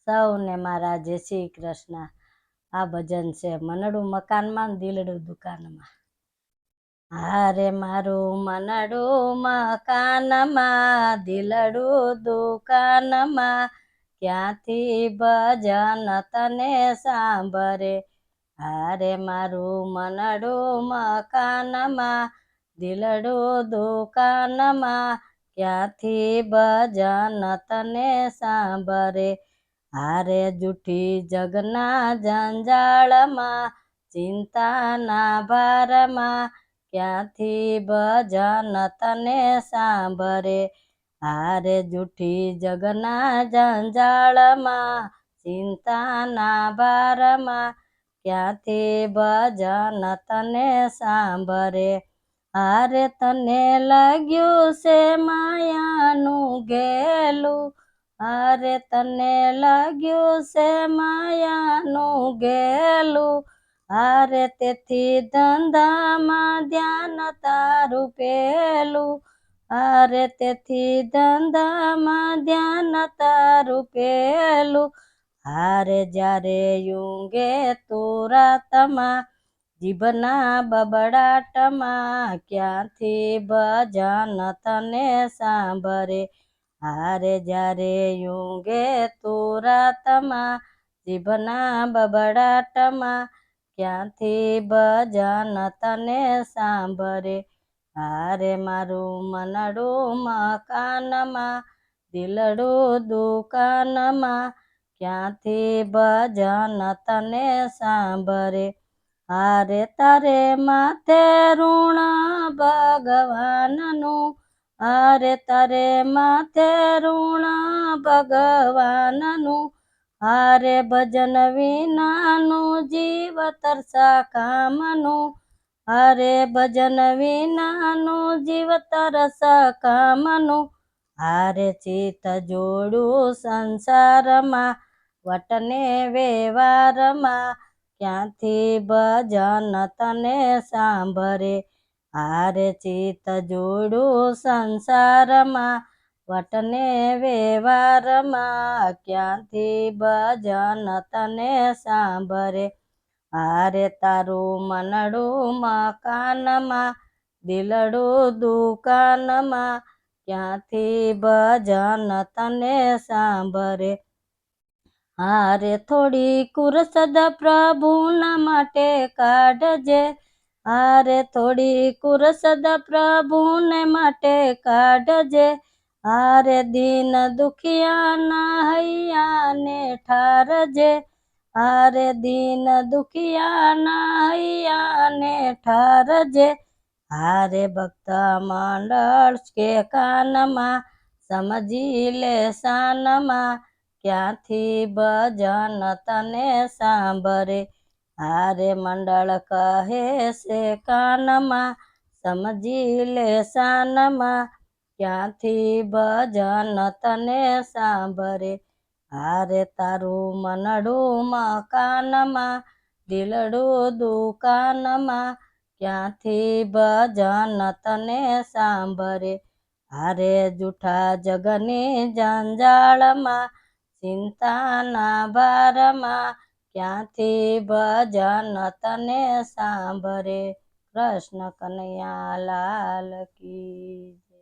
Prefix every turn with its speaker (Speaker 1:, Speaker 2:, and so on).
Speaker 1: સૌને મારા જય શ્રી કૃષ્ણ। આ ભજન છે મનડું મકાનમાં ને દિલડું દુકાનમાં। હારે મારું મનડું મકાનમાં દિલડું દુકાનમાં, ક્યાંથી ભજન તને સાંભરે। હારે મારું મનડું મકાનમાં દિલડું દુકાનમાં, ક્યાંથી ભજન તને સાંભરે। હારે જૂઠી જગના જંજાળમાં ચિંતાના ભારમાં, ક્યાંથી ભજન તને સાંભરે। હારે જૂઠી જગના જંજાળમાં ચિંતાના ભારમાં, ક્યાંથી ભજન તને સાંભરે। હારે તને લાગ્યું છે માયાનું ઘેલું, હારે તને લાગ્યું છે માયાનું ઘેલું, હારે તેથી ધંધામાં ધ્યાન તારું પેલું, હારે તેથી ધંધામાં ધ્યાન તારું પેલું। હારે જ્યારે ઊંઘે તું રાતમાં જીભના બબડાટમાં, ક્યાંથી ભજન તને સાંભરે। હારે જ્યારે ઊંઘે તું રાતમાં જીભના બબડાટમાં, ક્યાંથી ભજન તને સાંભરે। હારે મારું મનડું મકાનમાં દિલડું દુકાનમાં, ક્યાંથી ભજન તને સાંભરે। હારે તારે માથે ઋણ ભગવાનનું, હારે તારે માથે ઋણ ભગવાનનું, હારે ભજન વિનાનું જીવતર કામનું, હારે ભજન વિનાનું જીવતર કામનું। હારે ચિત્ત જોડું સંસારમાં વટને વ્યવહારમાં, ક્યાંથી ભજન તને સાંભરે। હારે ચિત્ત જોડું સંસારમાં વટને વ્યવહારમાં, ક્યાંથી ભજન તને સાંભરે। હારે તારું મનડું મકાનમાં દિલડું દુકાનમાં, ક્યાંથી ભજન તને સાંભરે। હારે થોડી કુરસદ પ્રભુના માટે કાઢજે, હારે થોડી કુરસદ પ્રભુને માટે કાઢજે। હારે દીન દુખિયાના હૈયાને ઠારજે, હારે દીન દુખિયાના હૈયાને ઠારજે। હારે ભક્ત મંડળ કે કાનમાં સમજી લે શાનમાં, ક્યાંથી ભજન તને સાંભરે। હારે મંડળ કહે છે કાનમાં સમજી લે શાનમાં, ક્યાંથી ભજન તને સાંભરે। હારે તારું મનડું મકાનમાં દિલડું દુકાનમાં, ક્યાંથી ભજન તને સાંભરે। હારે જૂઠા જગની જંજાળમાં ચિંતાના ભારમાં, ક્યાંથી ભજન તને સાંભરે। કૃષ્ણ કનૈયા લાલ કી।